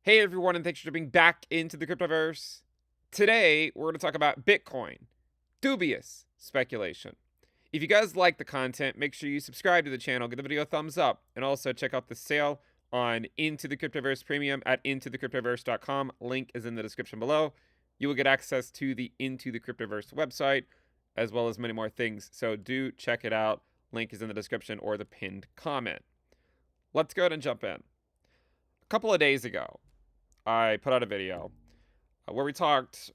Hey everyone, and thanks for jumping back into the Cryptoverse. Today, we're going to talk about Bitcoin, dubious speculation. If you guys like the content, make sure you subscribe to the channel, give the video a thumbs up, and also check out the sale on Into the Cryptoverse Premium at intothecryptoverse.com. Link is in the description below. You will get access to the Into the Cryptoverse website, as well as many more things. So do check it out. Link is in the description or the pinned comment. Let's go ahead and jump in. A couple of days ago, I put out a video where we talked,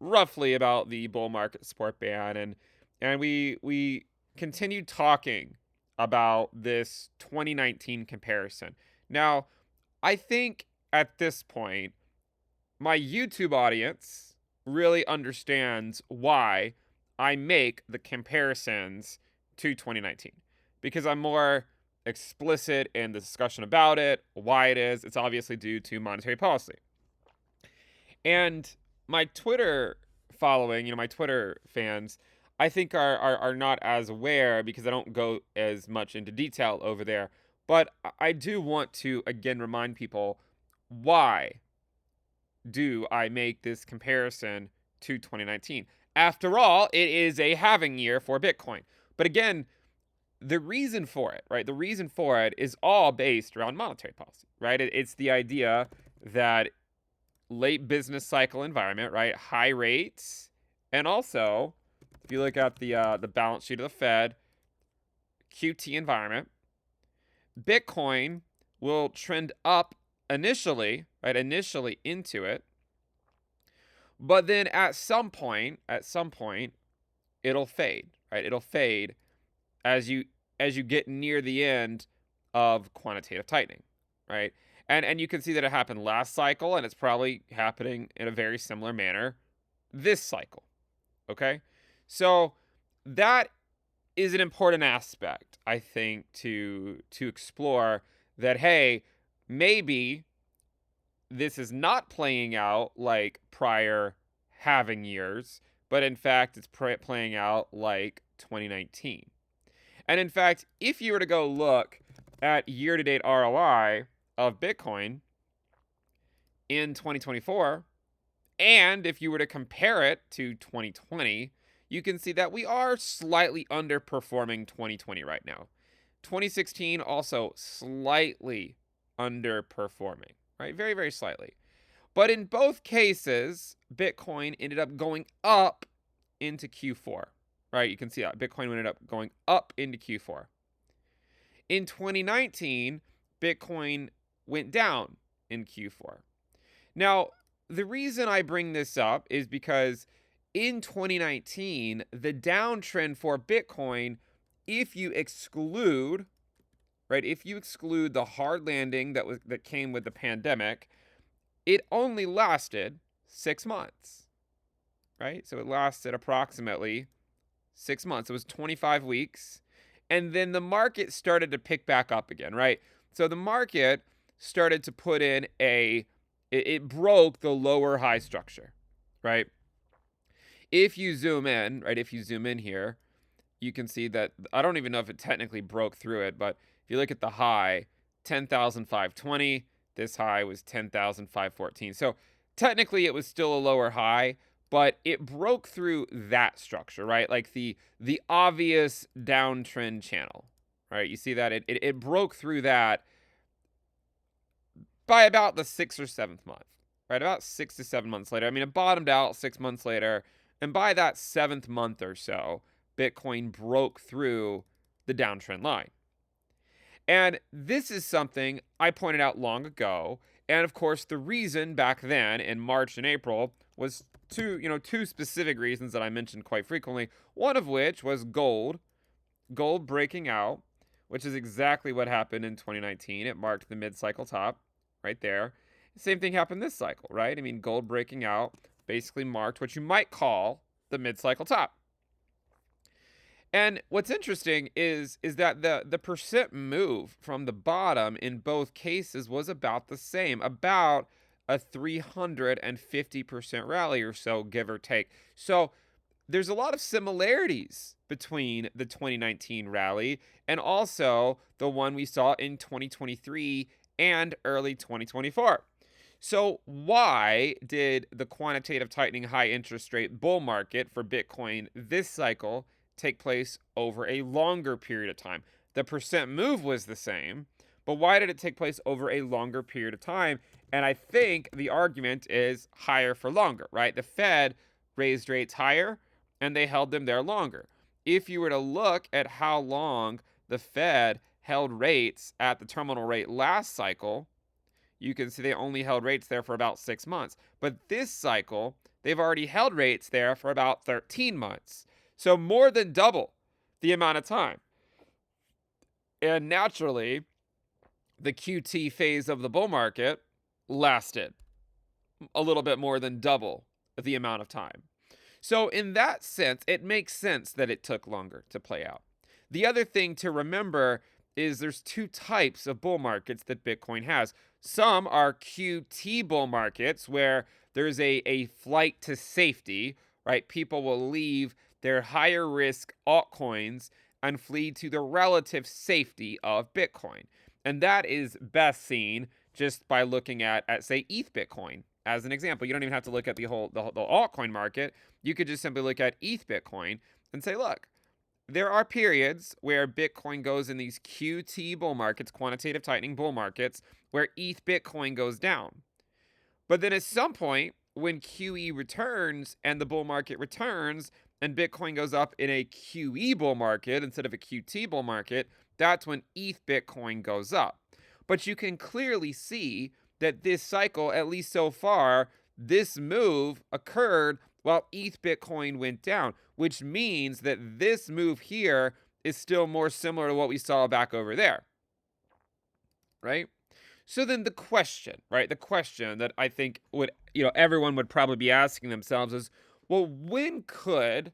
roughly about the bull market support band, and we continued talking about this 2019 comparison. Now, I think at this point, my YouTube audience really understands why I make the comparisons to 2019 because I'm more explicit in the discussion about it, why it is. It's obviously due to monetary policy. And my Twitter following, my Twitter fans, I think are not as aware because I don't go as much into detail over there. But I do want to again remind people, why do I make this comparison to 2019? After all, it is a halving year for Bitcoin. But again, the reason for it, right? The reason for it is all based around monetary policy, right? It's the idea that late business cycle environment, right? High rates, and also if you look at the balance sheet of the Fed, QT environment, Bitcoin will trend up initially, right? Initially into it, but then at some point, it'll fade, right? It'll fade as you get near the end of quantitative tightening, right? And you can see that it happened last cycle, and it's probably happening in a very similar manner this cycle. Okay? So that is an important aspect, I think, to explore, that hey, maybe this is not playing out like prior halving years, but in fact it's playing out like 2019. And in fact, if you were to go look at year-to-date ROI of Bitcoin in 2024, and if you were to compare it to 2020, you can see that we are slightly underperforming 2020 right now. 2016 also slightly underperforming, right? Very, very slightly. But in both cases, Bitcoin ended up going up into Q4, right? You can see that Bitcoin ended up going up into Q4. In 2019, Bitcoin went down in Q4. Now, the reason I bring this up is because in 2019, the downtrend for Bitcoin, if you exclude, right, if you exclude the hard landing that came with the pandemic, it only lasted 6 months, right? So it lasted approximately 6 months. It was 25 weeks. And then the market started to pick back up again, right? So the market started to put in it broke the lower high structure, right? If you zoom in, right, if you zoom in here, you can see that I don't even know if it technically broke through it, but if you look at the high, 10,520, this high was 10,514. So technically it was still a lower high, but it broke through that structure, right? Like the obvious downtrend channel, right? You see that it broke through that by about the 6th or 7th month, right? About 6 to 7 months later. I mean, it bottomed out 6 months later, and by that 7th month or so, Bitcoin broke through the downtrend line. And this is something I pointed out long ago. And of course, the reason back then in March and April was two specific reasons that I mentioned quite frequently. One of which was gold breaking out, which is exactly what happened in 2019. It marked the mid-cycle top right there. Same thing happened this cycle, right? I mean, gold breaking out basically marked what you might call the mid-cycle top. And what's interesting is that the percent move from the bottom in both cases was about the same, about a 350% rally or so, give or take. So there's a lot of similarities between the 2019 rally and also the one we saw in 2023 and early 2024. So why did the quantitative tightening high interest rate bull market for Bitcoin this cycle take place over a longer period of time? The percent move was the same, but why did it take place over a longer period of time? And I think the argument is higher for longer, right? The Fed raised rates higher and they held them there longer. If you were to look at how long the Fed held rates at the terminal rate last cycle, you can see they only held rates there for about 6 months. But this cycle, they've already held rates there for about 13 months. So more than double the amount of time. And naturally, the QT phase of the bull market lasted a little bit more than double the amount of time. So in that sense, it makes sense that it took longer to play out. The other thing to remember is there's two types of bull markets that Bitcoin has. Some are QT bull markets where there's a flight to safety, right? People will leave their higher risk altcoins and flee to the relative safety of Bitcoin. And that is best seen just by looking at say, ETH Bitcoin as an example. You don't even have to look at the altcoin market. You could just simply look at ETH Bitcoin and say, look, there are periods where Bitcoin goes in these QT bull markets, quantitative tightening bull markets, where ETH Bitcoin goes down. But then at some point, when QE returns and the bull market returns and Bitcoin goes up in a QE bull market instead of a QT bull market, that's when ETH Bitcoin goes up. But you can clearly see that this cycle, at least so far, this move occurred while ETH Bitcoin went down, which means that this move here is still more similar to what we saw back over there, right? So then the question, right? The question that I think everyone would probably be asking themselves is, well, when could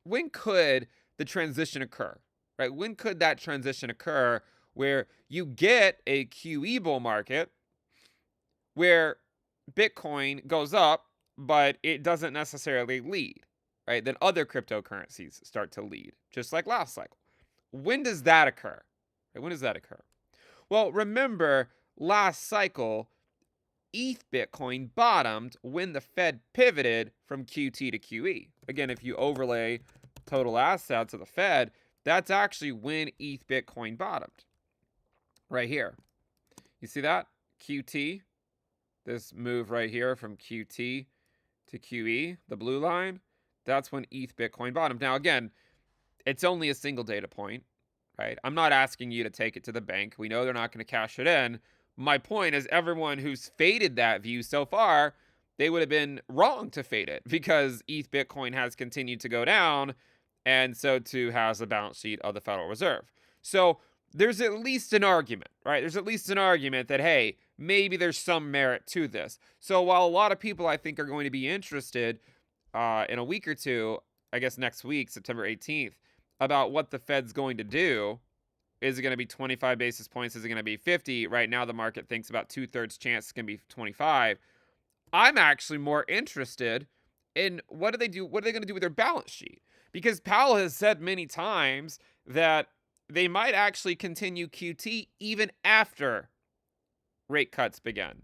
the transition occur, right? When could that transition occur where you get a QE bull market where Bitcoin goes up, but it doesn't necessarily lead, right? Then other cryptocurrencies start to lead, just like last cycle. When does that occur? Right? When does that occur? Well, remember, last cycle, ETH Bitcoin bottomed when the Fed pivoted from QT to QE. Again, if you overlay total assets of the Fed, that's actually when ETH Bitcoin bottomed. Right here. You see that? QT. This move right here from QT to QE, the blue line, that's when ETH Bitcoin bottomed. Now, again, it's only a single data point, right? I'm not asking you to take it to the bank. We know they're not going to cash it in. My point is everyone who's faded that view so far, they would have been wrong to fade it because ETH Bitcoin has continued to go down, and so too has the balance sheet of the Federal Reserve. So there's at least an argument, right? There's at least an argument that, hey, maybe there's some merit to this. So while a lot of people, I think, are going to be interested in a week or two, I guess next week, September 18th, about what the Fed's going to do. Is it going to be 25 basis points? Is it going to be 50? Right now, the market thinks about 2/3 chance it's going to be 25. I'm actually more interested in what do they do? What are they going to do with their balance sheet? Because Powell has said many times that they might actually continue QT even after rate cuts begin,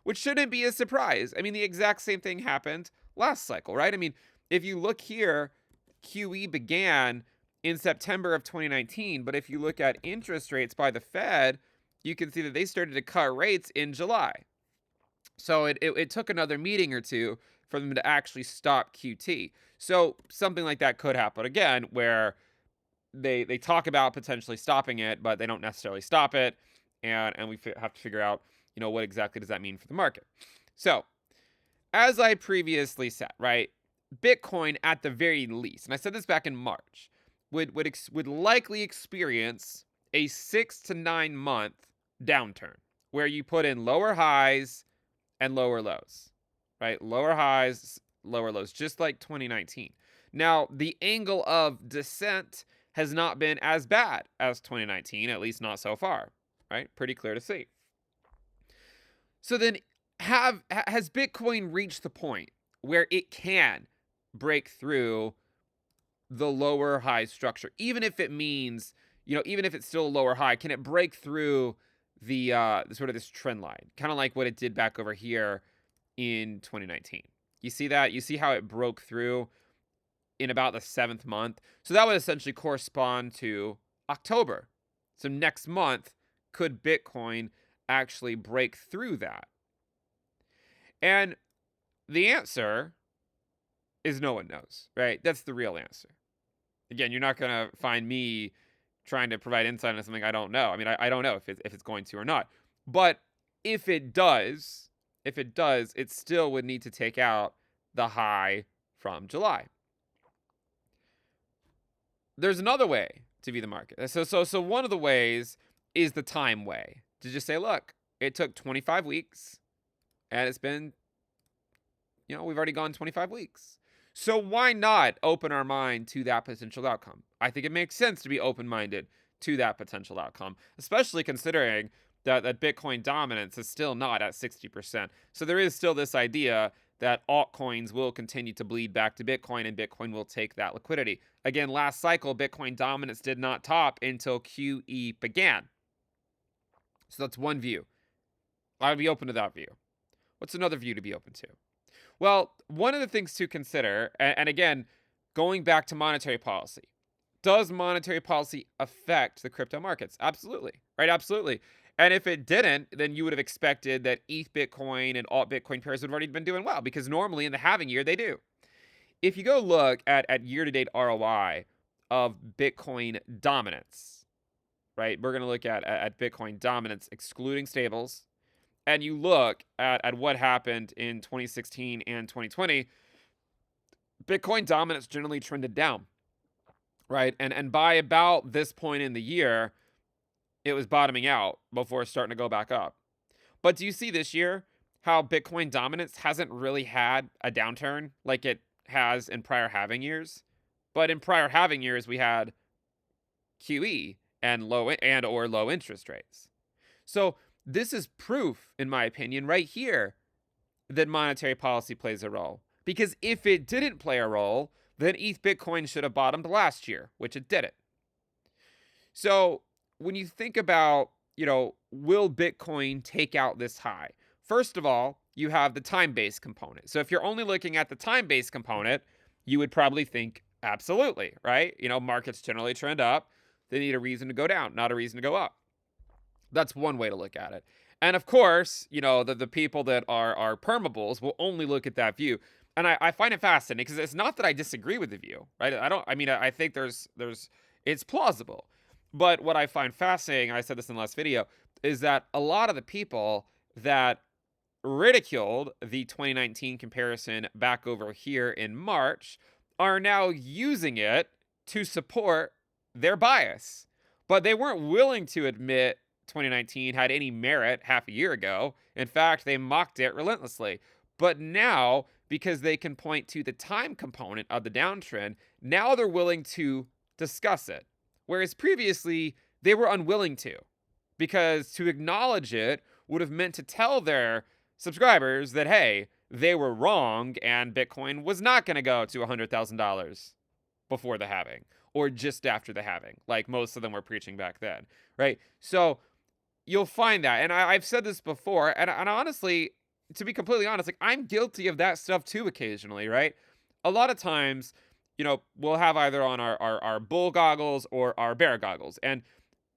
which shouldn't be a surprise. I mean, the exact same thing happened last cycle, right? I mean, if you look here, QE began in September of 2019, but if you look at interest rates by the Fed, you can see that they started to cut rates in July. So it took another meeting or two for them to actually stop QT. So something like that could happen again, where they talk about potentially stopping it, but they don't necessarily stop it, and we have to figure out, what exactly does that mean for the market. So, as I previously said, right, Bitcoin at the very least, and I said this back in March, would likely experience a 6 to 9 month downturn where you put in lower highs and lower lows, right? Lower highs, lower lows, just like 2019. Now, the angle of descent has not been as bad as 2019, at least not so far, right? Pretty clear to see. So then has Bitcoin reached the point where it can break through the lower high structure, even if it means, even if it's still a lower high, can it break through the sort of this trend line, kind of like what it did back over here in 2019. You see that? You see how it broke through in about the 7th month? So that would essentially correspond to October. So next month, could Bitcoin actually break through that? And the answer is no one knows, right? That's the real answer. Again, you're not going to find me trying to provide insight into something I don't know. I mean, I don't know if it's going to or not. But if it does, it still would need to take out the high from July. There's another way to view the market. So one of the ways is the time way, to just say, look, it took 25 weeks and it's been, we've already gone 25 weeks. So why not open our mind to that potential outcome? I think it makes sense to be open-minded to that potential outcome, especially considering that Bitcoin dominance is still not at 60%. So there is still this idea that altcoins will continue to bleed back to Bitcoin and Bitcoin will take that liquidity. Again, last cycle, Bitcoin dominance did not top until QE began. So that's one view. I would be open to that view. What's another view to be open to? Well, one of the things to consider, and again, going back to monetary policy, does monetary policy affect the crypto markets? Absolutely, right? Absolutely. And if it didn't, then you would have expected that ETH Bitcoin and alt Bitcoin pairs would have already been doing well, because normally in the halving year, they do. If you go look at year-to-date ROI of Bitcoin dominance, right? We're going to look at Bitcoin dominance excluding stables, and you look at what happened in 2016 and 2020, Bitcoin dominance generally trended down, right? And by about this point in the year, it was bottoming out before starting to go back up. But do you see this year how Bitcoin dominance hasn't really had a downturn like it has in prior halving years? But in prior halving years, we had QE and low interest rates. So this is proof, in my opinion, right here, that monetary policy plays a role. Because if it didn't play a role, then ETH Bitcoin should have bottomed last year, which it didn't. So when you think about, will Bitcoin take out this high? First of all, you have the time-based component. So if you're only looking at the time-based component, you would probably think absolutely, right? Markets generally trend up. They need a reason to go down, not a reason to go up. That's one way to look at it. And of course, the people that are permabulls will only look at that view. And I find it fascinating because it's not that I disagree with the view, right? I think it's plausible. But what I find fascinating, and I said this in the last video, is that a lot of the people that ridiculed the 2019 comparison back over here in March are now using it to support their bias. But they weren't willing to admit 2019 had any merit half a year ago. In fact, they mocked it relentlessly. But now, because they can point to the time component of the downtrend, now they're willing to discuss it. Whereas previously, they were unwilling to. Because to acknowledge it would have meant to tell their subscribers that, hey, they were wrong and Bitcoin was not going to go to $100,000 before the halving or just after the halving, like most of them were preaching back then, right? So you'll find that. And I've said this before, and honestly, to be completely honest, like I'm guilty of that stuff too occasionally, right? A lot of times, we'll have either on our bull goggles or our bear goggles. And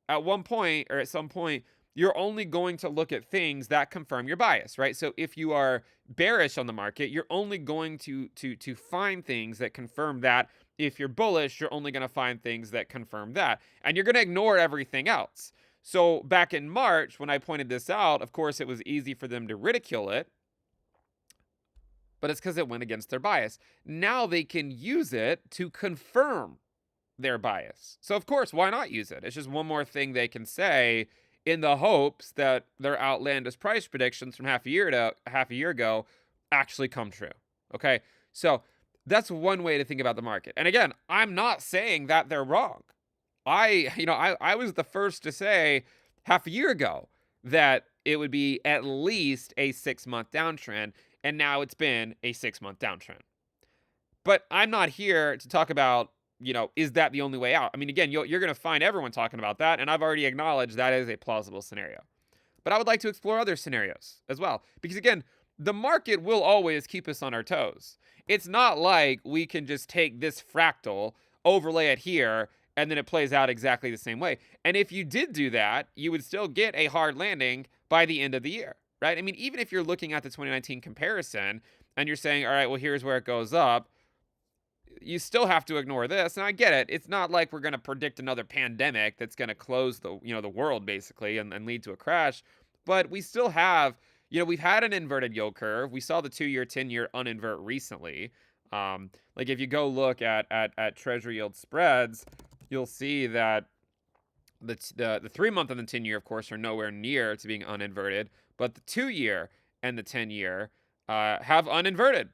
at one point or at some point, you're only going to look at things that confirm your bias, right? So if you are bearish on the market, you're only going to find things that confirm that. If you're bullish, you're only going to find things that confirm that. And you're going to ignore everything else. So back in March, when I pointed this out, of course, it was easy for them to ridicule it, but it's because it went against their bias. Now they can use it to confirm their bias. So of course, why not use it? It's just one more thing they can say in the hopes that their outlandish price predictions from half a year ago actually come true. Okay, so that's one way to think about the market. And again, I'm not saying that they're wrong. I was the first to say half a year ago that it would be at least a 6-month downtrend, and now it's been a 6-month downtrend. But I'm not here to talk about, is that the only way out? I mean, again, you're going to find everyone talking about that, and I've already acknowledged that is a plausible scenario. But I would like to explore other scenarios as well. Because again, the market will always keep us on our toes. It's not like we can just take this fractal, overlay it here, and then it plays out exactly the same way. And if you did do that, you would still get a hard landing by the end of the year, right? I mean, even if you're looking at the 2019 comparison and you're saying, all right, well, here's where it goes up, you still have to ignore this. And I get it. It's not like we're going to predict another pandemic that's going to close the world basically and lead to a crash. But we still have, we've had an inverted yield curve. We saw the 2-year, 10-year uninvert recently. Like if you go look at treasury yield spreads, you'll see that the 3-month and the 10-year, of course, are nowhere near to being uninverted, but the 2-year and the 10-year have uninverted,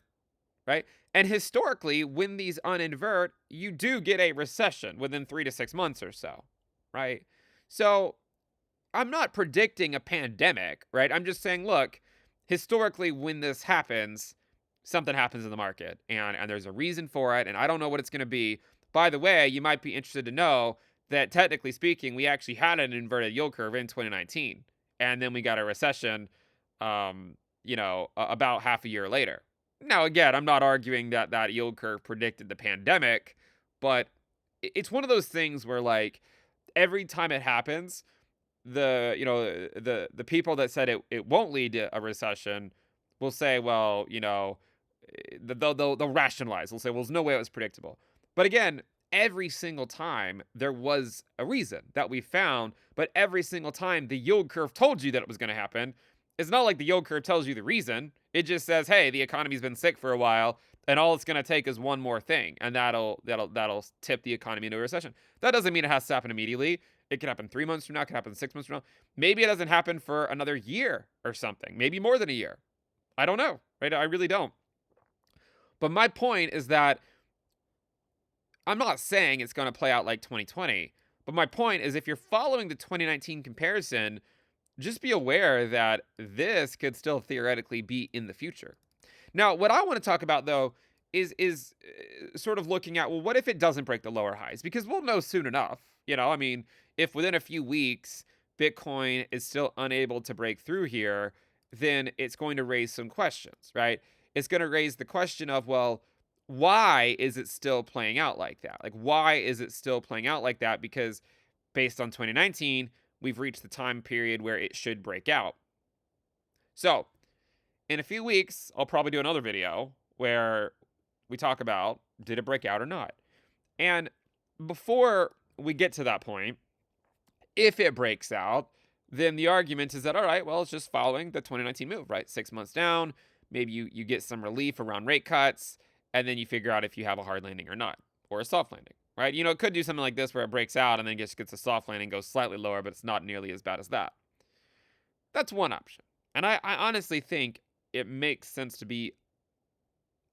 right? And historically, when these uninvert, you do get a recession within 3 to 6 months or so, right? So I'm not predicting a pandemic, right? I'm just saying, look, historically, when this happens, something happens in the market, and there's a reason for it, and I don't know what it's going to be. By the way, you might be interested to know that technically speaking, we actually had an inverted yield curve in 2019, and then we got a recession, about half a year later. Now, again, I'm not arguing that yield curve predicted the pandemic, but it's one of those things where, like, every time it happens, the people that said it won't lead to a recession will say, well, they'll rationalize. They'll say, well, there's no way it was predictable. But again, every single time there was a reason that we found, but every single time the yield curve told you that it was going to happen. It's not like the yield curve tells you the reason. It just says, hey, the economy's been sick for a while, and all it's going to take is one more thing, and that'll tip the economy into a recession. That doesn't mean it has to happen immediately. It could happen 3 months from now. It could happen 6 months from now. Maybe it doesn't happen for another year or something. Maybe more than a year. I don't know, right? I really don't. But my point is that I'm not saying it's going to play out like 2020. But my point is, if you're following the 2019 comparison, just be aware that this could still theoretically be in the future. Now, what I want to talk about, though, is sort of looking at, well, what if it doesn't break the lower highs? Because we'll know soon enough. I mean, if within a few weeks Bitcoin is still unable to break through here, then it's going to raise some questions, right? It's going to raise the question of, well, why is it still playing out like that? Like, why is it still playing out like that? Because based on 2019, we've reached the time period where it should break out. So, in a few weeks, I'll probably do another video where we talk about, did it break out or not? And before we get to that point, if it breaks out, then the argument is that, all right, well, it's just following the 2019 move, right? 6 months down, maybe you get some relief around rate cuts, and then you figure out if you have a hard landing or not, or a soft landing, right? It could do something like this where it breaks out and then just gets a soft landing, goes slightly lower, but it's not nearly as bad as that. That's one option. And I honestly think it makes sense to be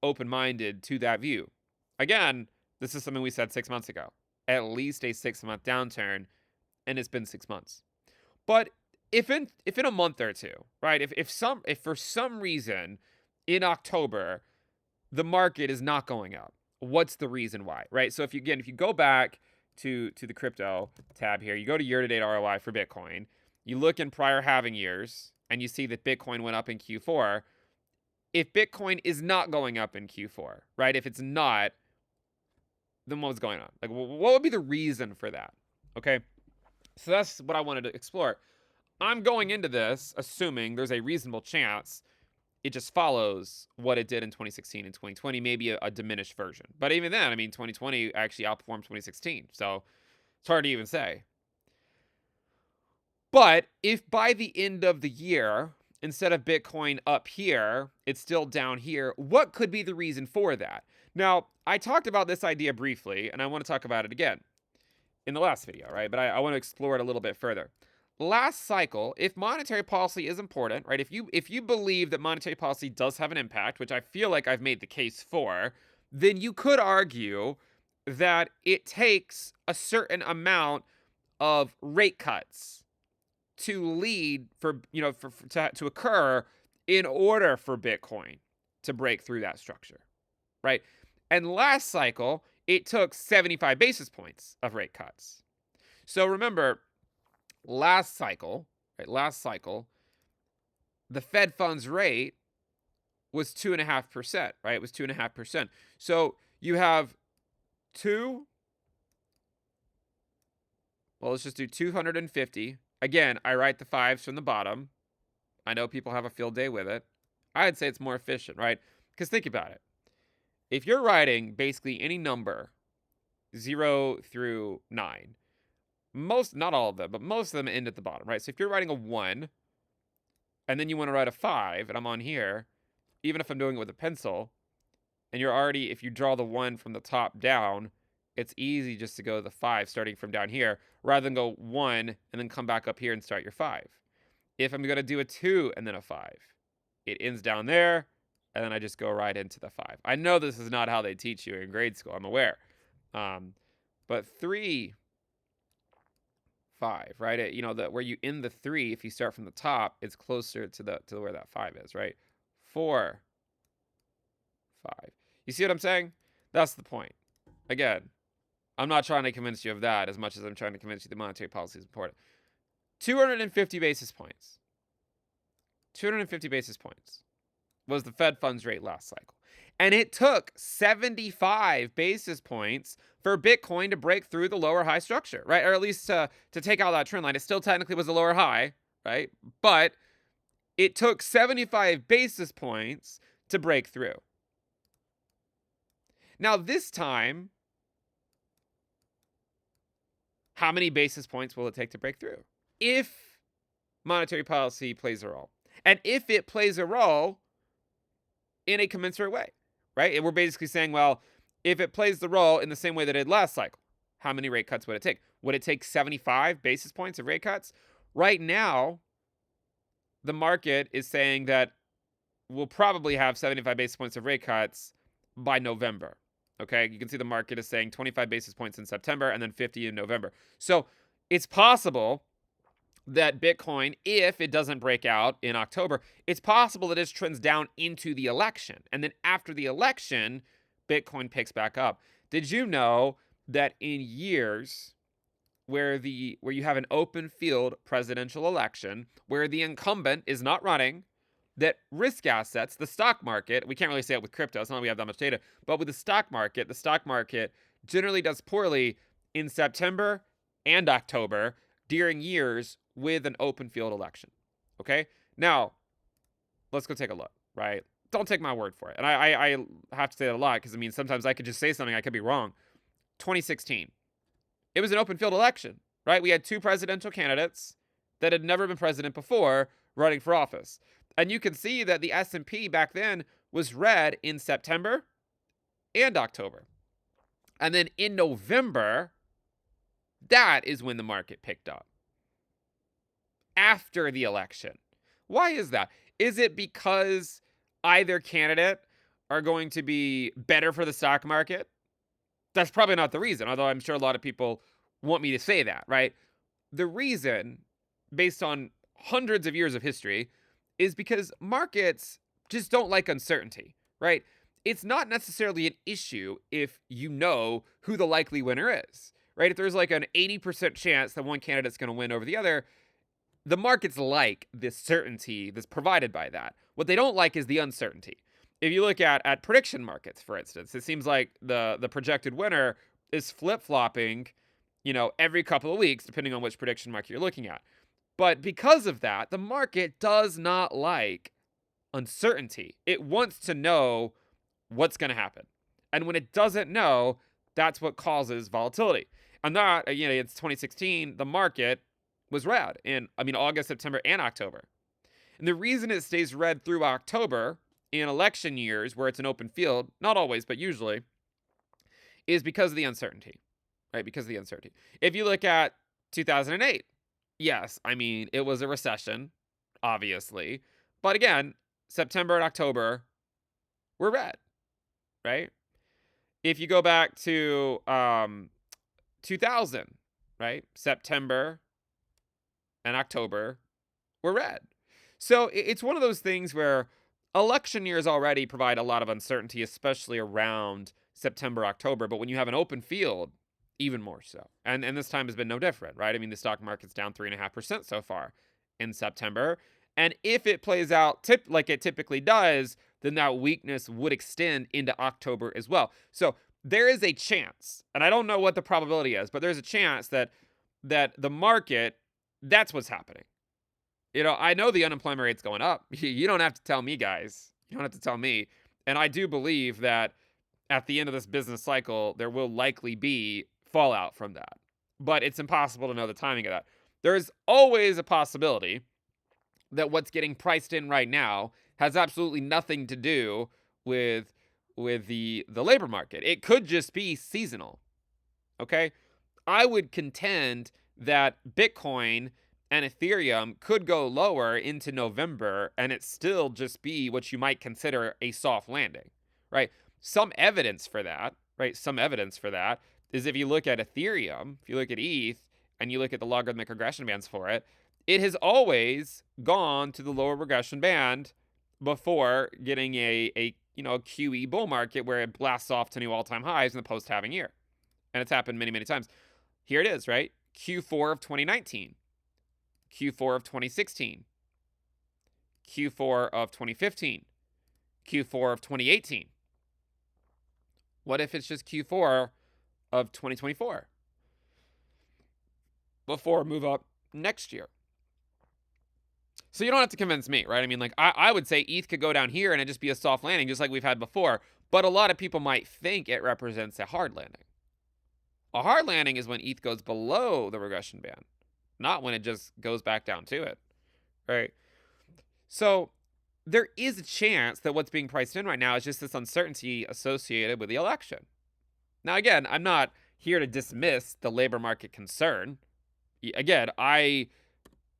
open-minded to that view. Again, this is something we said 6 months ago. At least a 6-month downturn, and it's been 6 months. But if in a month or two, right? If for some reason in October the market is not going up, what's the reason why, right? So if you go back to the crypto tab here, you go to year-to-date ROI for Bitcoin, you look in prior halving years, and you see that Bitcoin went up in Q4. If Bitcoin is not going up in Q4, right? If it's not, then what's going on? Like, what would be the reason for that? Okay, so that's what I wanted to explore. I'm going into this assuming there's a reasonable chance it just follows what it did in 2016 and 2020, maybe a diminished version. But even then, I mean, 2020 actually outperformed 2016, so it's hard to even say. But if by the end of the year, instead of Bitcoin up here, it's still down here, what could be the reason for that? Now, I talked about this idea briefly, and I want to talk about it again in the last video, right? But I want to explore it a little bit further. Last cycle, if monetary policy is important, right? If you believe that monetary policy does have an impact, which I feel like I've made the case for, then you could argue that it takes a certain amount of rate cuts to lead to occur in order for Bitcoin to break through that structure, right? And last cycle, it took 75 basis points of rate cuts. So remember, last cycle, right? Last cycle, the Fed funds rate was 2.5%, right? It was 2.5%. So you have two, well, let's just do 250. Again, I write the fives from the bottom. I know people have a field day with it. I'd say it's more efficient, right? Because think about it. If you're writing basically any number, 0 through 9, not all of them, but most of them end at the bottom, right? So if you're writing a 1, and then you want to write a 5, and I'm on here, even if I'm doing it with a pencil, and you're already, if you draw the 1 from the top down, it's easy just to go to the 5 starting from down here, rather than go 1 and then come back up here and start your 5. If I'm going to do a 2 and then a 5, it ends down there, and then I just go right into the 5. I know this is not how they teach you in grade school, I'm aware. But 3, 5, right? Where you end the 3, if you start from the top, it's closer to where that 5 is, right? 4, 5. You see what I'm saying? That's the point. Again, I'm not trying to convince you of that as much as I'm trying to convince you that monetary policy is important. 250 basis points. 250 basis points was the Fed funds rate last cycle. And it took 75 basis points for Bitcoin to break through the lower high structure, right? Or at least to take out that trend line. It still technically was a lower high, right? But it took 75 basis points to break through. Now, this time, how many basis points will it take to break through? If monetary policy plays a role. And if it plays a role in a commensurate way, right? And we're basically saying, well, if it plays the role in the same way that it did last cycle, how many rate cuts would it take? Would it take 75 basis points of rate cuts? Right now, the market is saying that we'll probably have 75 basis points of rate cuts by November. Okay, you can see the market is saying 25 basis points in September and then 50 in November. So it's possible that Bitcoin, if it doesn't break out in October, it's possible that it trends down into the election. And then after the election, Bitcoin picks back up. Did you know that in years where you have an open field presidential election, where the incumbent is not running, that risk assets, the stock market, we can't really say it with crypto, it's not like we have that much data, but with the stock market generally does poorly in September and October during years with an open field election. Okay? Now, let's go take a look, right? Don't take my word for it. And I have to say that a lot because, sometimes I could just say something, I could be wrong. 2016. It was an open field election, right? We had 2 presidential candidates that had never been president before running for office. And you can see that the S&P back then was red in September and October. And then in November, that is when the market picked up. After the election. Why is that? Is it because either candidate are going to be better for the stock market? That's probably not the reason, although I'm sure a lot of people want me to say that, right? The reason, based on hundreds of years of history, is because markets just don't like uncertainty, right? It's not necessarily an issue if you know who the likely winner is, right? If there's like an 80% chance that one candidate's going to win over the other, the markets like this certainty that's provided by that. What they don't like is the uncertainty. If you look at prediction markets, for instance, it seems like the projected winner is flip-flopping, every couple of weeks, depending on which prediction market you're looking at. But because of that, the market does not like uncertainty. It wants to know what's going to happen. And when it doesn't know, that's what causes volatility. And that, it's 2016, the market was red in, August, September, and October. And the reason it stays red through October in election years where it's an open field, not always, but usually, is because of the uncertainty, right? Because of the uncertainty. If you look at 2008, yes, it was a recession, obviously. But again, September and October were red, right? If you go back to 2000, right? September and October were red. So it's one of those things where election years already provide a lot of uncertainty, especially around September, October. But when you have an open field, even more so. And this time has been no different, right? The stock market's down 3.5% so far. in September. And if it plays out like it typically does, then that weakness would extend into October as well. So there is a chance, and I don't know what the probability is, but there's a chance that the market, that's what's happening. I know the unemployment rate's going up. You don't have to tell me, guys. You don't have to tell me. And I do believe that at the end of this business cycle, there will likely be fallout from that. But it's impossible to know the timing of that. There's always a possibility that what's getting priced in right now has absolutely nothing to do with the labor market. It could just be seasonal. Okay? I would contend that Bitcoin and Ethereum could go lower into November and it still just be what you might consider a soft landing, right? Some evidence for that, right? Some evidence for that is if you look at Ethereum, if you look at ETH, and you look at the logarithmic regression bands for it, it has always gone to the lower regression band before getting a QE bull market where it blasts off to new all-time highs in the post-halving year. And it's happened many, many times. Here it is, right? Q4 of 2019, Q4 of 2016, Q4 of 2015, Q4 of 2018. What if it's just Q4 of 2024 before move up next year? So you don't have to convince me, right? I mean, like, I would say ETH could go down here and it just be a soft landing, just like we've had before. But a lot of people might think it represents a hard landing. A hard landing is when ETH goes below the regression band, not when it just goes back down to it, right? So there is a chance that what's being priced in right now is just this uncertainty associated with the election. Now, again, I'm not here to dismiss the labor market concern. Again, I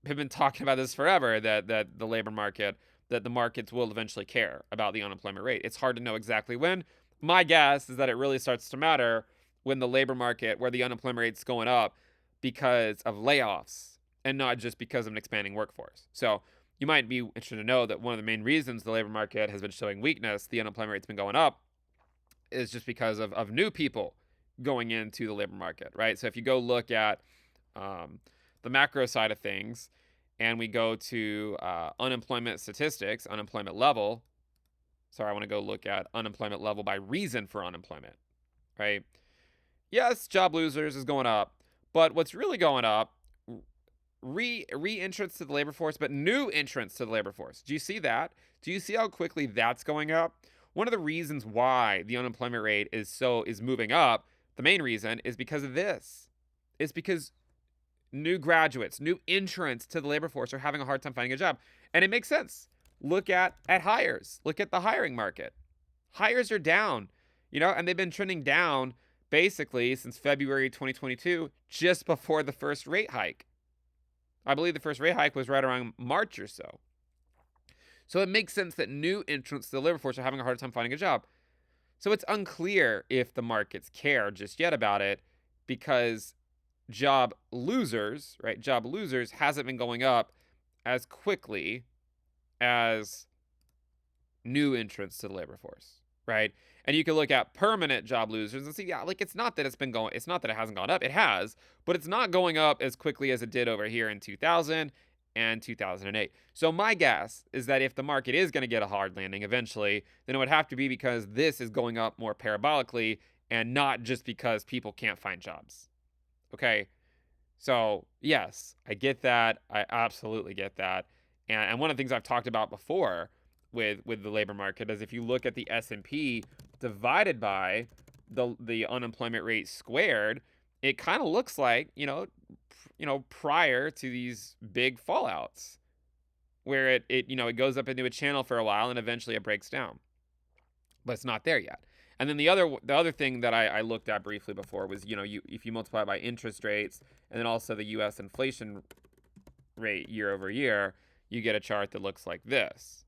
have been talking about this forever, that the labor market, that the markets will eventually care about the unemployment rate. It's hard to know exactly when. My guess is that it really starts to matter when the labor market, where the unemployment rate's going up because of layoffs and not just because of an expanding workforce. So you might be interested to know that one of the main reasons the labor market has been showing weakness, the unemployment rate's been going up, is just because of new people going into the labor market, right? So if you go look at the macro side of things, and we go to unemployment statistics, unemployment level. Sorry, I want to go look at unemployment level by reason for unemployment, right? Yes, job losers is going up, but what's really going up, re-entrance to the labor force, but new entrance to the labor force. Do you see that? Do you see how quickly that's going up? One of the reasons why the unemployment rate is moving up, the main reason, is because of this. It's because new graduates, new entrants to the labor force are having a hard time finding a job. And it makes sense. Look at hires. Look at the hiring market. Hires are down, and they've been trending down basically since February 2022, just before the first rate hike. I believe the first rate hike was right around March or so. So it makes sense that new entrants to the labor force are having a hard time finding a job. So it's unclear if the markets care just yet about it, because job losers hasn't been going up as quickly as new entrants to the labor force, right? And you can look at permanent job losers and see, yeah, like it's not that it hasn't gone up. It has, but it's not going up as quickly as it did over here in 2000 and 2008. So my guess is that if the market is going to get a hard landing eventually, then it would have to be because this is going up more parabolically and not just because people can't find jobs. Okay? So, yes, I get that. I absolutely get that. And one of the things I've talked about before with the labor market is if you look at the S&P divided by the unemployment rate squared, it kind of looks like, prior to these big fallouts where it goes up into a channel for a while and eventually it breaks down. But it's not there yet. And then the other thing that I looked at briefly before was, if you multiply by interest rates and then also the U.S. inflation rate year over year, you get a chart that looks like this.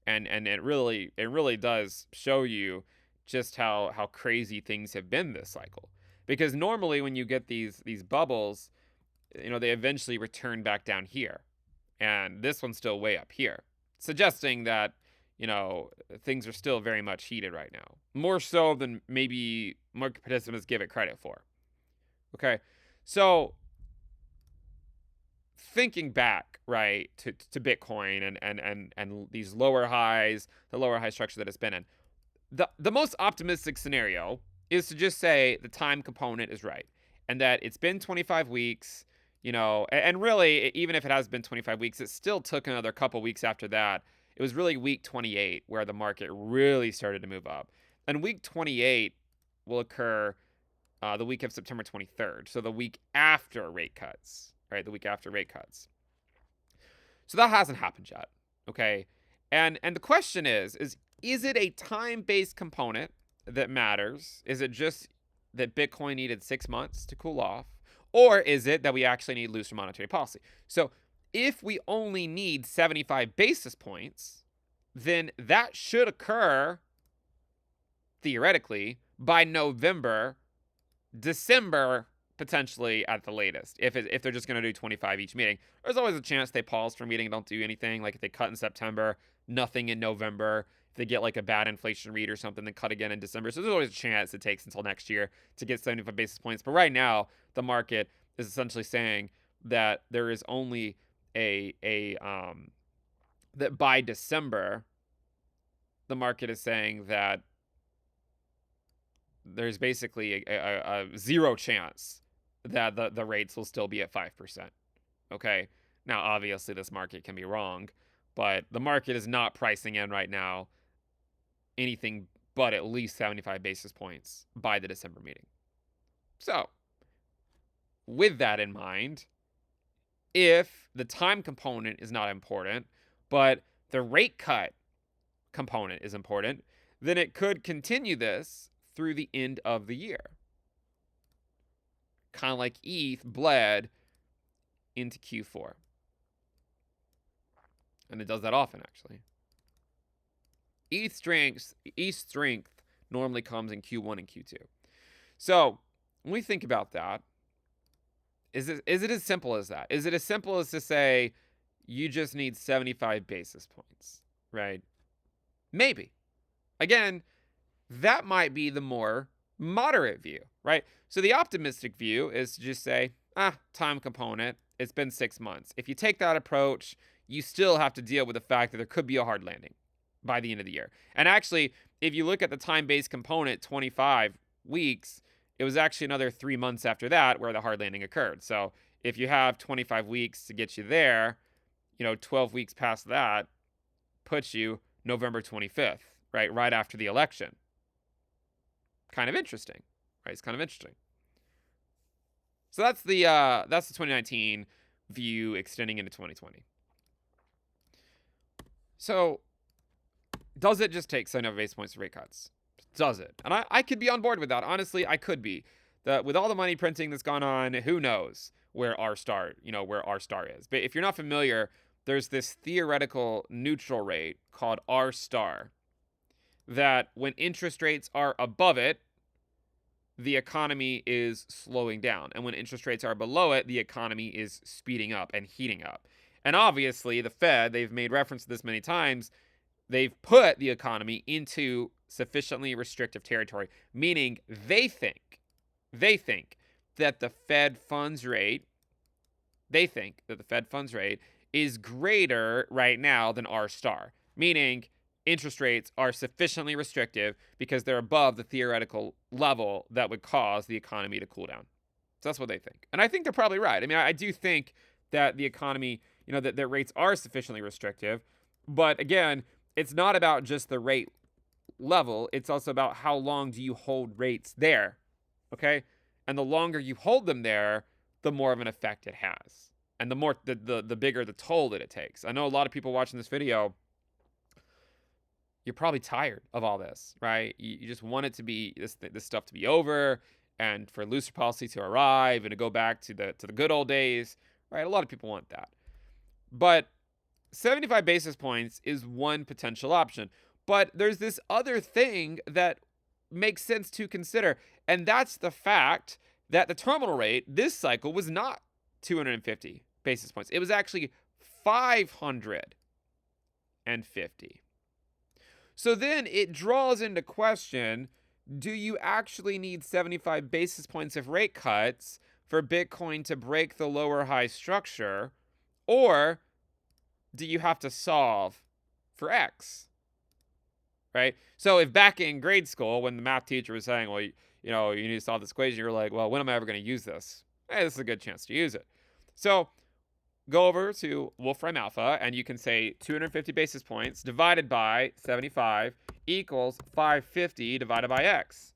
And it really does show you just how crazy things have been this cycle. Because normally when you get these bubbles, they eventually return back down here. And this one's still way up here, suggesting that things are still very much heated right now. More so than maybe market participants give it credit for. Okay. So thinking back, right, to Bitcoin and these lower highs, the lower high structure that it's been in, the most optimistic scenario is to just say the time component is right and that it's been 25 weeks, and really, even if it has been 25 weeks, it still took another couple weeks after that. It was really week 28 where the market really started to move up. And week 28 will occur the week of September 23rd. So the week after rate cuts, right? The week after rate cuts. So that hasn't happened yet. Okay. And the question is it a time-based component that matters? Is it just that Bitcoin needed 6 months to cool off? Or is it that we actually need looser monetary policy? So if we only need 75 basis points, then that should occur, theoretically, by November, December, potentially at the latest. If they're just going to do 25 each meeting, there's always a chance they pause for a meeting and don't do anything. Like if they cut in September, nothing in November. If they get like a bad inflation read or something, then cut again in December. So there's always a chance it takes until next year to get 75 basis points. But right now, the market is essentially saying that there is only that by December, the market is saying that there's basically a zero chance that the rates will still be at 5%. Okay. Now, obviously, this market can be wrong, but the market is not pricing in right now anything but at least 75 basis points by the December meeting. So, with that in mind, if the time component is not important, but the rate cut component is important, then it could continue this through the end of the year. Kind of like ETH bled into Q4. And it does that often, actually. ETH strength normally comes in Q1 and Q2. So, when we think about that, is it as simple as that? Is it as simple as to say you just need 75 basis points, right? Maybe. Again, that might be the more moderate view, right? So the optimistic view is to just say, time component, it's been 6 months. If you take that approach, you still have to deal with the fact that there could be a hard landing by the end of the year. And actually, if you look at the time-based component, 25 weeks, it was actually another 3 months after that where the hard landing occurred. So if you have 25 weeks to get you there, 12 weeks past that puts you November 25th, right after the election. Kind of interesting, right? It's kind of interesting. So that's the 2019 view extending into 2020. So does it just take 75 basis points of rate cuts? Does it? And I could be on board with that. Honestly, I could be. With all the money printing that's gone on, who knows where R star is. But if you're not familiar, there's this theoretical neutral rate called R star that when interest rates are above it, the economy is slowing down. And when interest rates are below it, the economy is speeding up and heating up. And obviously, the Fed, they've made reference to this many times, they've put the economy into sufficiently restrictive territory, meaning they think that the Fed funds rate is greater right now than R star, meaning interest rates are sufficiently restrictive because they're above the theoretical level that would cause the economy to cool down. So that's what they think. And I think they're probably right. I mean, I do think that the economy, that their rates are sufficiently restrictive. But again, it's not about just the rate level. It's also about how long do you hold rates there, okay? And the longer you hold them there, the more of an effect it has. And the more, the bigger the toll that it takes. I know a lot of people watching this video, you're probably tired of all this, right? You just want it to be, this stuff to be over and for looser policy to arrive and to go back to the good old days, right? A lot of people want that. But 75 basis points is one potential option. But there's this other thing that makes sense to consider, and that's the fact that the terminal rate this cycle was not 250 basis points. It was actually 550. So then it draws into question, do you actually need 75 basis points of rate cuts for Bitcoin to break the lower high structure? Or do you have to solve for X, right? So if back in grade school, when the math teacher was saying, well, you need to solve this equation, you're like, well, when am I ever going to use this? Hey, this is a good chance to use it. So go over to Wolfram Alpha, and you can say 250 basis points divided by 75 equals 550 divided by X.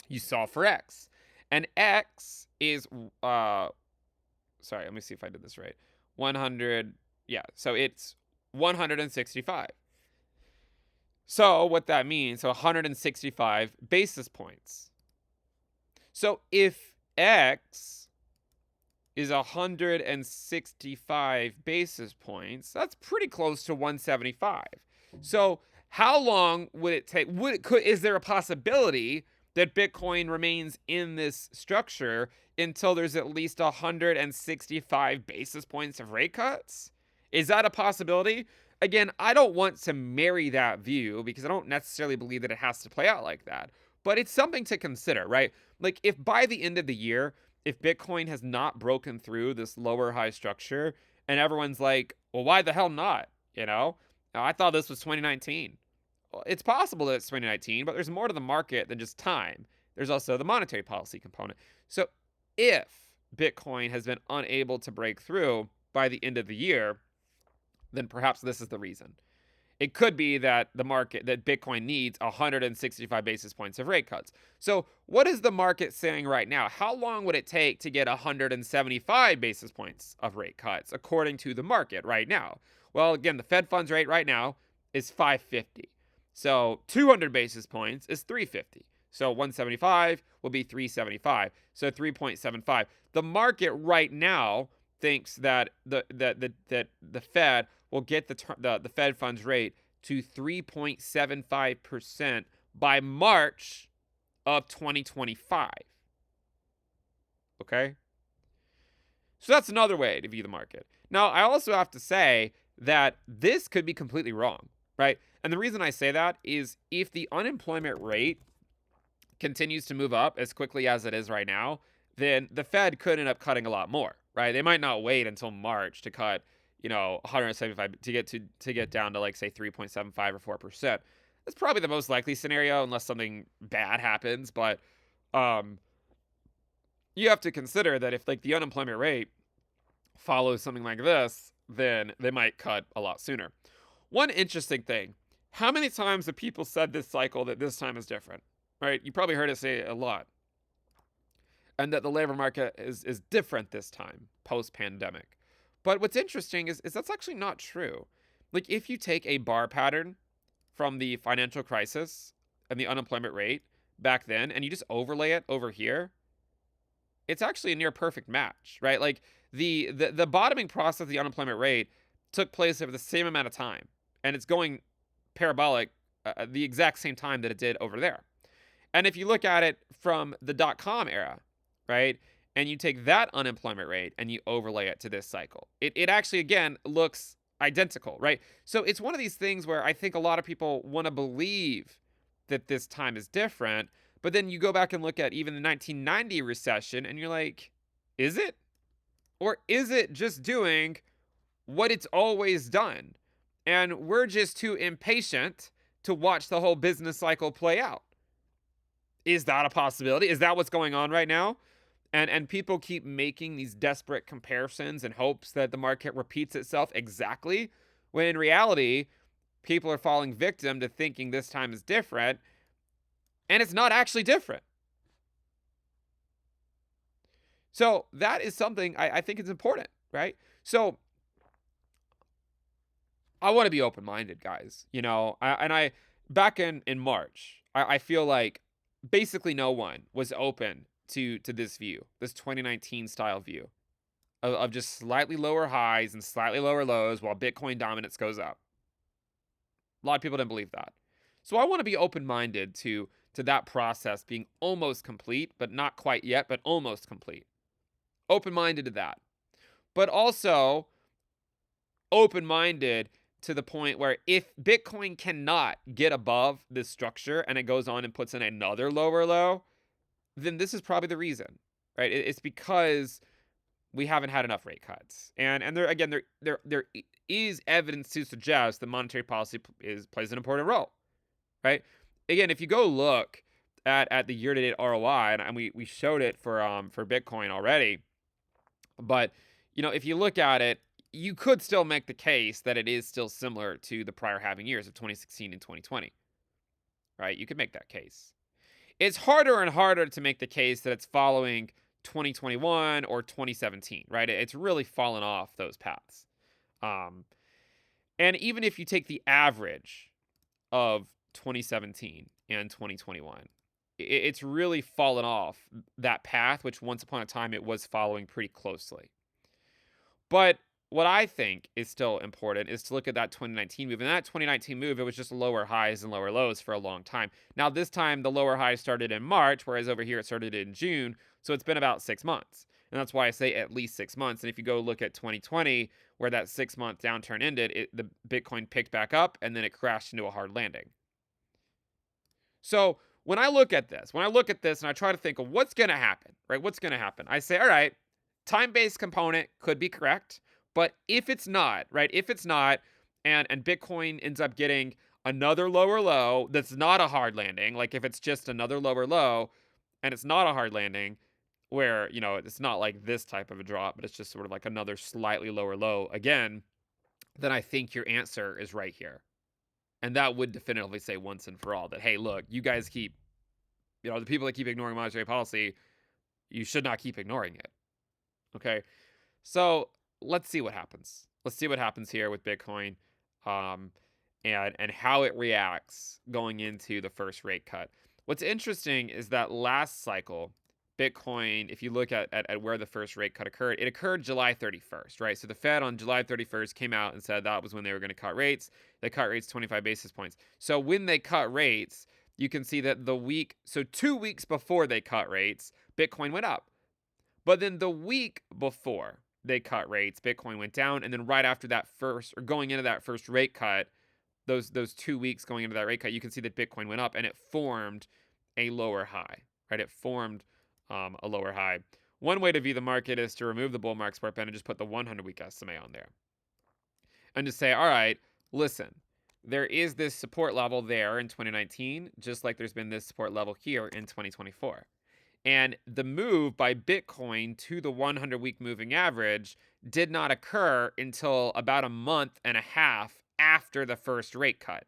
You solve for X. And X is, sorry, let me see if I did this right. 100, yeah, so it's 165. So what that means, so 165 basis points. So if X is 165 basis points, that's pretty close to 175. So how long would it take? Is there a possibility that Bitcoin remains in this structure until there's at least 165 basis points of rate cuts? Is that a possibility? Again, I don't want to marry that view because I don't necessarily believe that it has to play out like that. But it's something to consider, right? Like if by the end of the year, if Bitcoin has not broken through this lower high structure and everyone's like, well, why the hell not? I thought this was 2019. Well, it's possible that it's 2019, but there's more to the market than just time. There's also the monetary policy component. So if Bitcoin has been unable to break through by the end of the year, then perhaps this is the reason. It could be that that Bitcoin needs 165 basis points of rate cuts. So what is the market saying right now? How long would it take to get 175 basis points of rate cuts according to the market right now? Well, again, the Fed funds rate right now is 550. So 200 basis points is 350. So 175 will be 375. So 3.75. The market right now thinks that the Fed will get the Fed funds rate to 3.75% by March of 2025. Okay? So that's another way to view the market. Now, I also have to say that this could be completely wrong, right? And the reason I say that is if the unemployment rate continues to move up as quickly as it is right now, then the Fed could end up cutting a lot more, right? They might not wait until March to cut, 175 to get down to like say 3.75 or 4%. That's probably the most likely scenario unless something bad happens, but you have to consider that if like the unemployment rate follows something like this, then they might cut a lot sooner. One interesting thing, how many times have people said this cycle that this time is different, right? You probably heard it say a lot. And that the labor market is different this time, post-pandemic. But what's interesting is that's actually not true. Like, if you take a bar pattern from the financial crisis and the unemployment rate back then, and you just overlay it over here, it's actually a near perfect match, right? Like, the bottoming process of the unemployment rate took place over the same amount of time, and it's going parabolic the exact same time that it did over there. And if you look at it from the dot-com era, right, and you take that unemployment rate and you overlay it to this cycle, it actually, again, looks identical, right? So it's one of these things where I think a lot of people want to believe that this time is different, but then you go back and look at even the 1990 recession and you're like, is it? Or is it just doing what it's always done? And we're just too impatient to watch the whole business cycle play out. Is that a possibility? Is that what's going on right now? And people keep making these desperate comparisons in hopes that the market repeats itself exactly, when in reality, people are falling victim to thinking this time is different, and it's not actually different. So that is something I think is important, right? So I want to be open-minded, guys. Back in March, I feel like basically no one was open to this view, this 2019 style view of just slightly lower highs and slightly lower lows while Bitcoin dominance goes up. A lot of people didn't believe that. So I want to be open-minded to that process being almost complete, but not quite yet, but almost complete. Open-minded to that. But also open-minded to the point where if Bitcoin cannot get above this structure and it goes on and puts in another lower low, then this is probably the reason, right? It's because we haven't had enough rate cuts. And there again, there is evidence to suggest that monetary policy plays an important role, right? Again, if you go look at the year-to-date ROI, and we showed it for Bitcoin already, but if you look at it, you could still make the case that it is still similar to the prior halving years of 2016 and 2020, right? You could make that case. It's harder and harder to make the case that it's following 2021 or 2017, right? It's really fallen off those paths. Um, and even if you take the average of 2017 and 2021, it's really fallen off that path, which once upon a time it was following pretty closely. But what I think is still important is to look at that 2019 move. And that 2019 move, it was just lower highs and lower lows for a long time. Now, this time, the lower highs started in March, whereas over here it started in June. So it's been about 6 months. And that's why I say at least 6 months. And if you go look at 2020, where that 6-month downturn ended, the Bitcoin picked back up and then it crashed into a hard landing. So when I look at this and I try to think of what's going to happen, right? What's going to happen? I say, all right, time-based component could be correct, but if it's not, right? If it's not, and Bitcoin ends up getting another lower low that's not a hard landing, like if it's just another lower low and it's not a hard landing, where it's not like this type of a drop, but it's just sort of like another slightly lower low again, then I think your answer is right here. And that would definitively say once and for all that, hey, look, you guys keep, the people that keep ignoring monetary policy, you should not keep ignoring it. Okay. So let's see what happens. Let's see what happens here with Bitcoin, and how it reacts going into the first rate cut. What's interesting is that last cycle, Bitcoin, if you look at where the first rate cut occurred, it occurred July 31st, right? So the Fed on July 31st came out and said that was when they were going to cut rates. They cut rates 25 basis points. So when they cut rates, you can see that 2 weeks before they cut rates, Bitcoin went up. But then the week before they cut rates, Bitcoin went down. And then right after that going into that first rate cut, those 2 weeks going into that rate cut, you can see that Bitcoin went up and it formed a lower high, right? It formed a lower high. One way to view the market is to remove the bull market support band and just put the 100-week SMA on there. And just say, all right, listen, there is this support level there in 2019, just like there's been this support level here in 2024. And the move by Bitcoin to the 100-week moving average did not occur until about a month and a half after the first rate cut,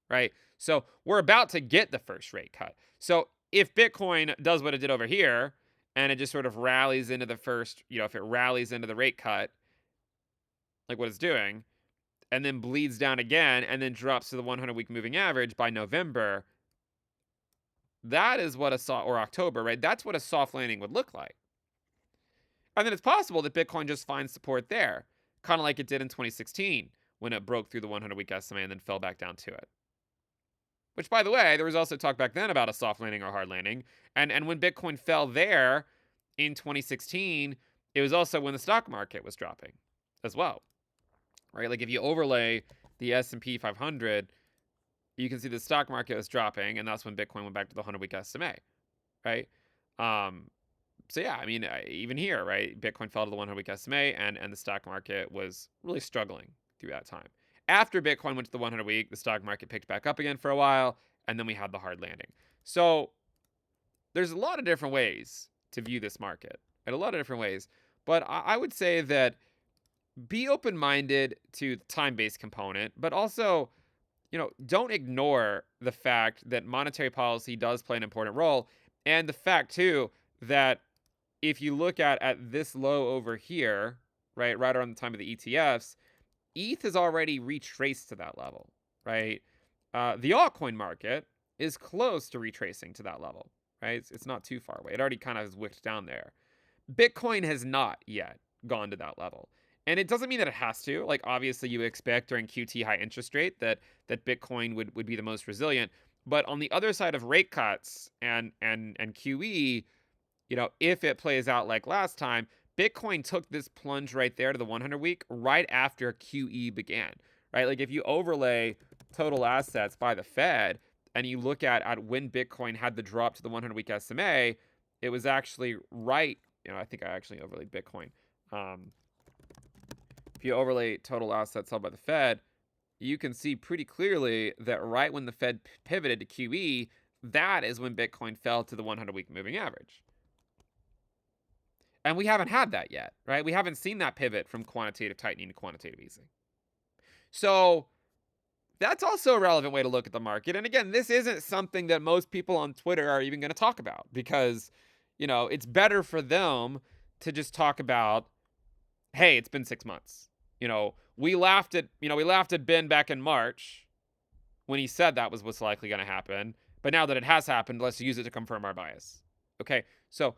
right? So we're about to get the first rate cut. So if Bitcoin does what it did over here and it just sort of rallies into the first, if it rallies into the rate cut, like what it's doing, and then bleeds down again and then drops to the 100-week moving average by November, that is what or October, right? That's what a soft landing would look like. And then it's possible that Bitcoin just finds support there, kind of like it did in 2016 when it broke through the 100-week SMA and then fell back down to it. Which, by the way, there was also talk back then about a soft landing or hard landing. And when Bitcoin fell there in 2016, it was also when the stock market was dropping as well, right? Like if you overlay the S&P 500, you can see the stock market was dropping, and that's when Bitcoin went back to the 100-week SMA, right? So yeah, I mean, even here, right? Bitcoin fell to the 100-week SMA, and the stock market was really struggling through that time. After Bitcoin went to the 100-week, the stock market picked back up again for a while, and then we had the hard landing. So there's a lot of different ways to view this market, and a lot of different ways. But I would say that be open-minded to the time-based component, but also, don't ignore the fact that monetary policy does play an important role, and the fact, too, that if you look at this low over here, right around the time of the ETFs, ETH has already retraced to that level, right? The altcoin market is close to retracing to that level, right? It's not too far away. It already kind of has wicked down there. Bitcoin has not yet gone to that level. And it doesn't mean that it has to. Like, obviously, you expect during QT high interest rate that Bitcoin would be the most resilient. But on the other side of rate cuts and QE, if it plays out like last time, Bitcoin took this plunge right there to the 100-week right after QE began, right? Like if you overlay total assets by the Fed and you look at when Bitcoin had the drop to the 100-week SMA, it was actually right. I think I actually overlaid Bitcoin. If you overlay total assets held by the Fed, you can see pretty clearly that right when the Fed pivoted to QE, that is when Bitcoin fell to the 100-week moving average. And we haven't had that yet, right? We haven't seen that pivot from quantitative tightening to quantitative easing. So that's also a relevant way to look at the market. And again, this isn't something that most people on Twitter are even going to talk about because, it's better for them to just talk about, hey, it's been 6 months. We laughed at Ben back in March when he said that was what's likely going to happen. But now that it has happened, let's use it to confirm our bias. Okay, so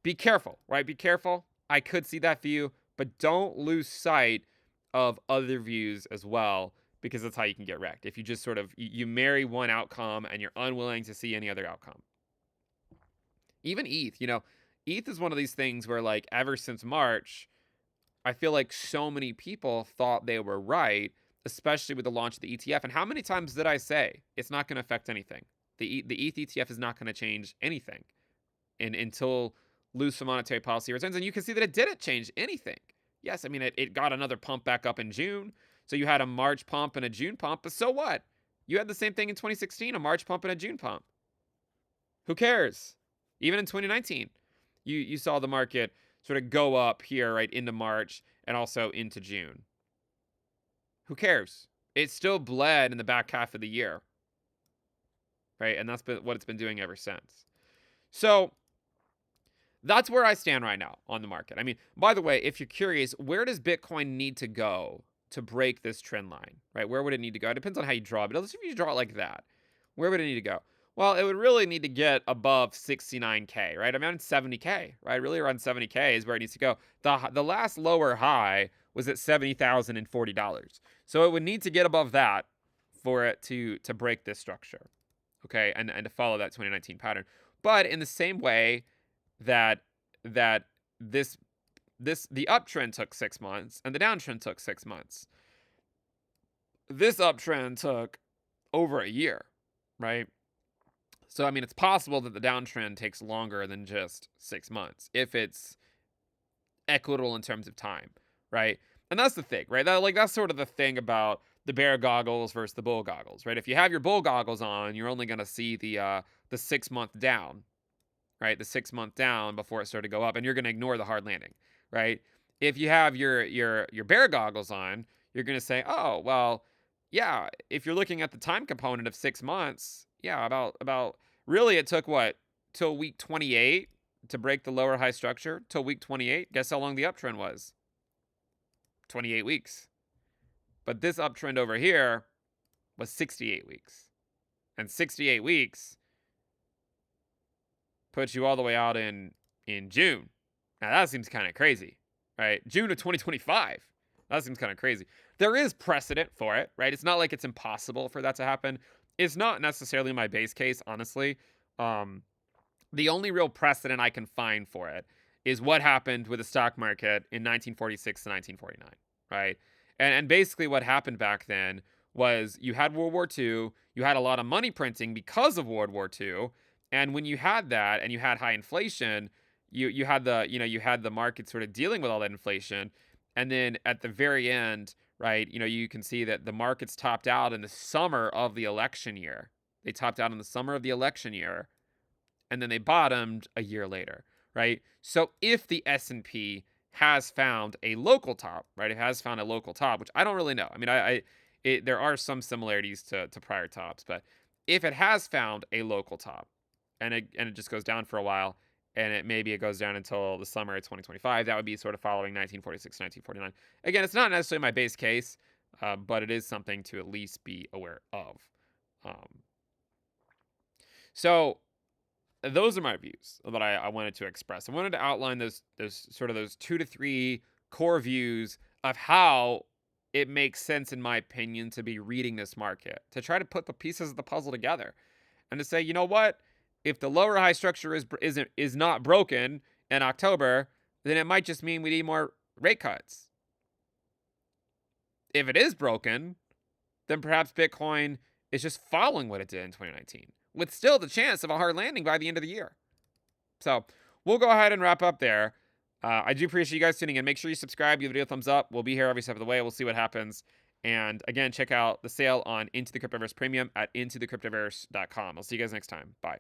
be careful, right? Be careful. I could see that view, but don't lose sight of other views as well, because that's how you can get wrecked. If you just sort of, you marry one outcome and you're unwilling to see any other outcome. Even ETH, ETH is one of these things where, like, ever since March, I feel like so many people thought they were right, especially with the launch of the ETF. And how many times did I say it's not going to affect anything? The ETH ETF is not going to change anything until looser monetary policy returns. And you can see that it didn't change anything. Yes, I mean, it got another pump back up in June. So you had a March pump and a June pump. But so what? You had the same thing in 2016, a March pump and a June pump. Who cares? Even in 2019, you saw the market sort of go up here right into March and also into June. Who cares? It still bled in the back half of the year, right? And that's what it's been doing ever since. So that's where I stand right now on the market. I mean, by the way, if you're curious, where does Bitcoin need to go to break this trend line, right? Where would it need to go? It depends on how you draw it. But let's see if you draw it like that. Where would it need to go? Well, it would really need to get above 69K, right? Around 70K, right? Really around 70K is where it needs to go. The last lower high was at $70,040. So it would need to get above that for it to break this structure, okay? And to follow that 2019 pattern. But in the same way that the uptrend took 6 months and the downtrend took 6 months, this uptrend took over a year, right? So, I mean, it's possible that the downtrend takes longer than just 6 months if it's equitable in terms of time, right? And that's the thing, right? That's sort of the thing about the bear goggles versus the bull goggles, right? If you have your bull goggles on, you're only going to see the 6 month down, right? The 6 month down before it started to go up, and you're going to ignore the hard landing, right? If you have your bear goggles on, you're going to say, oh, well, yeah, if you're looking at the time component of 6 months, yeah, about really it took what, till week 28 to break the lower high structure, till week 28. Guess how long the uptrend was? 28 weeks. But this uptrend over here was 68 weeks. And 68 weeks puts you all the way out in June. Now that seems kind of crazy, right? June of 2025. That seems kind of crazy. There is precedent for it, right? It's not like it's impossible for that to happen. It's not necessarily my base case, honestly. The only real precedent I can find for it is what happened with the stock market in 1946 to 1949, right? And basically what happened back then was you had World War II, you had a lot of money printing because of World War II, and when you had that and you had high inflation, you had the market sort of dealing with all that inflation, and then at the very end, right, you can see that the markets topped out in the summer of the election year. They topped out in the summer of the election year, and then they bottomed a year later, right? So if the S&P has found a local top, right, it has found a local top, which I don't really know. I mean, there are some similarities to prior tops, but if it has found a local top, and it just goes down for a while, and maybe it goes down until the summer of 2025, that would be sort of following 1946, 1949. Again, it's not necessarily my base case, but it is something to at least be aware of. So those are my views that I wanted to express. I wanted to outline those 2 to 3 core views of how it makes sense, in my opinion, to be reading this market, to try to put the pieces of the puzzle together, and to say, you know what? If the lower high structure is not broken in October, then it might just mean we need more rate cuts. If it is broken, then perhaps Bitcoin is just following what it did in 2019, with still the chance of a hard landing by the end of the year. So we'll go ahead and wrap up there. I do appreciate you guys tuning in. Make sure you subscribe, give the video a thumbs up. We'll be here every step of the way. We'll see what happens. And again, check out the sale on Into the Cryptoverse Premium at intothecryptoverse.com. I'll see you guys next time. Bye.